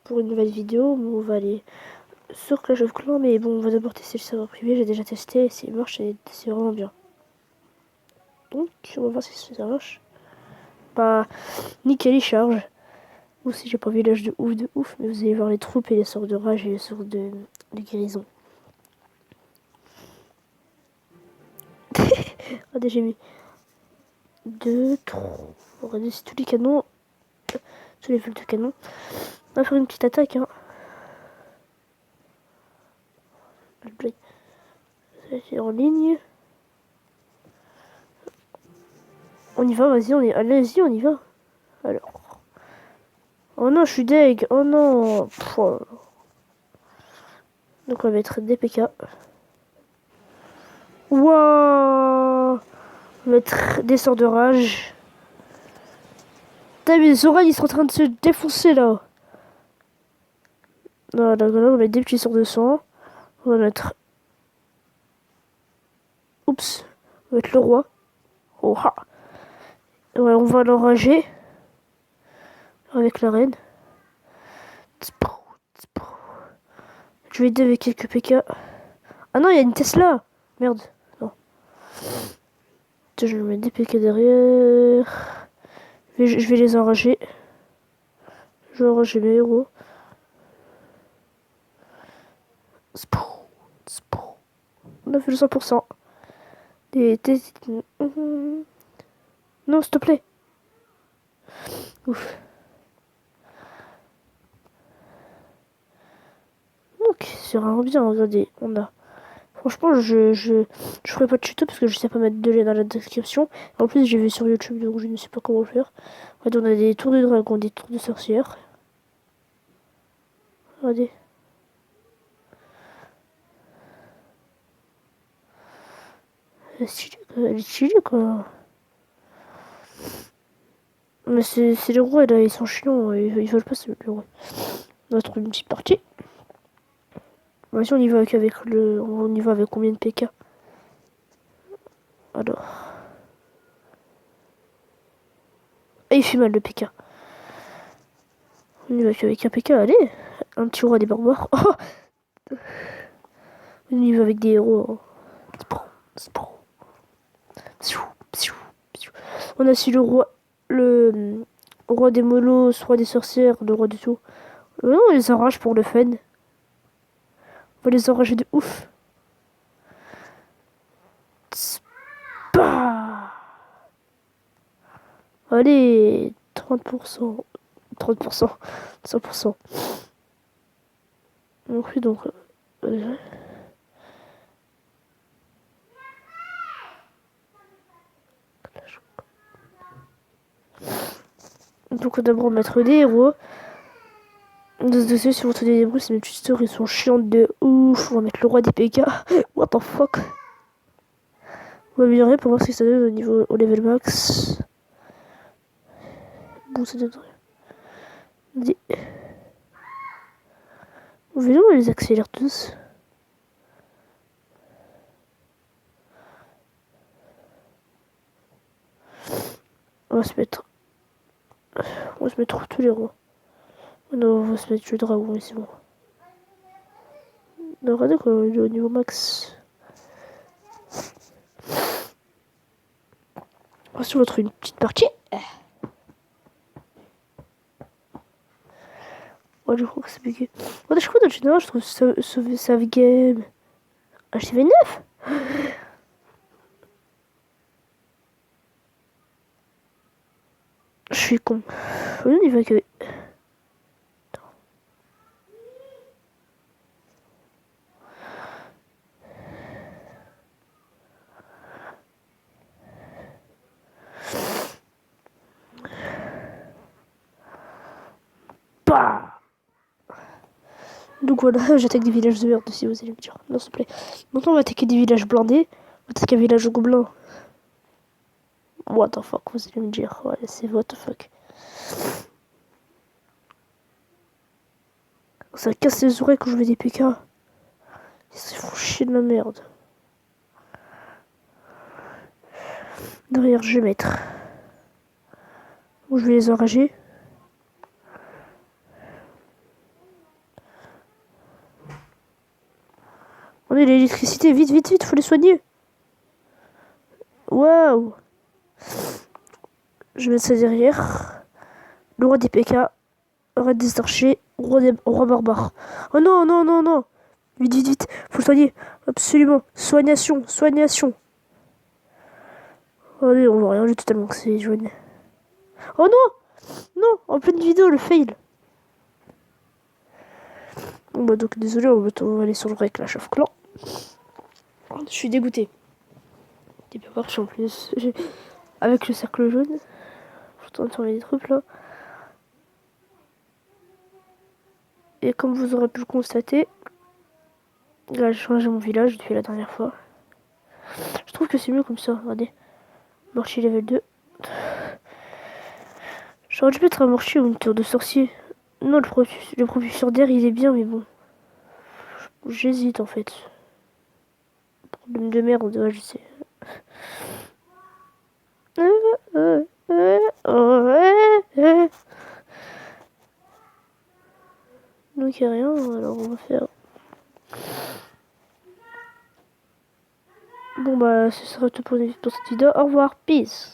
pour une nouvelle vidéo où on va aller sur Clash of Clans, mais bon, on va d'abord tester le serveur privé. J'ai déjà testé, c'est marche, c'est vraiment bien. Donc, on va voir si ça marche. Bah, nickel, il charge. Aussi, j'ai pas village de ouf, mais vous allez voir les troupes et les sorts de rage et les sorts de guérison. Regardez, j'ai mis 2, 3. Regardez, c'est tous les canons, tous les feux de canon. On va faire une petite attaque, hein. C'est en ligne. On y va, vas-y, allez-y, on y va. Alors. Oh non, je suis deg. Oh non. Donc on va mettre des PK. Waouh. On va mettre des sorts de rage. Putain, mais les oreilles, ils sont en train de se défoncer là. Non, là, on va mettre des petits sorts de sang. On va mettre... Oups. On va mettre le roi. Oh, ha. Ouais, on va l'enrager. Avec la reine. Je vais aider avec quelques PK. Ah non, il y a une Tesla. Merde. Non. Je vais mettre des PK derrière. Je vais les enrager. Je vais enrager mes héros. On a fait le 100%. Non, s'il te plaît. Ouf. Donc, c'est vraiment bien. Regardez, on a... Franchement, je ferai pas de tuto parce que je sais pas mettre de lien dans la description. En plus, j'ai vu sur YouTube, donc je ne sais pas comment faire. Regardez, on a des tours de dragon, des tours de sorcière. Regardez. Elle est stylée, quoi. Mais c'est les rois, là, ils sont chiants. Ils veulent pas se mettre le roi. On va trouver une petite partie. Vas-y, on y va avec le... On y va avec combien de PK? Alors... Ah, il fait mal le PK. On y va avec un PK, allez. Un petit roi des barbares. Oh, on y va avec des héros. On a aussi le roi... Le roi des molosses, roi des sorcières, le roi de tout. Non, on les enrage pour le fun. On va les enrager de ouf. Bah allez, 30%. 30%. 100%. Donc, donc d'abord mettre des héros. Dessus, si vous entendez des bruits, c'est mes tuteurs, ils sont chiants de ouf. On va mettre le roi des PK. What the fuck. On va améliorer pour voir ce que ça donne au level max. Bon, ça donne rien. On les accélère tous. On va se mettre... On va se mettre tous les rois. Non, on va se mettre le dragon, c'est bon. Non, regardez qu'on est au niveau max. Ensuite, on va trouver une petite partie. Ouais, je crois que c'est bugué. Ouais, je crois que dans le général, je trouve save game. HTV9. Je suis con. On y va que... Bah. Donc voilà, j'attaque des villages de merde si vous allez me dire. Non, s'il te plaît. Maintenant, on va attaquer des villages blindés. On va attaquer un village gobelin. What the fuck, vous allez me dire. Ouais, c'est what the fuck. Ça casse les oreilles quand je vais des PK. Ils se font chier de la merde. Derrière, je vais mettre. Où je vais les enrager. On est l'électricité, vite, vite, vite, faut les soigner. Waouh. Je vais mettre ça derrière. Le roi des PK, roi des archers, roi barbare. Oh non, non, non, non. Vite, vite, vite, faut le soigner. Absolument. Soignation, soignation. Oh oui, on voit rien, j'ai totalement que c'est jaune. Oh non. Non, en pleine vidéo, le fail. Bon bah donc désolé, on va aller sur le vrai Clash of Clans. Je suis dégoûté. T'es bien marche en plus. Avec le cercle jaune. Faut tourner des trucs là. Et comme vous aurez pu le constater, là j'ai changé mon village depuis la dernière fois. Je trouve que c'est mieux comme ça, regardez. Mortier level 2. J'aurais dû mettre un mortier ou une tour de sorcier. Non, le propulseur d'air il est bien, mais bon. J'hésite en fait. Problème de merde, ouais, je sais. Donc il n'y a rien, alors on va faire. Bon bah ce sera tout pour cette vidéo. Au revoir, peace.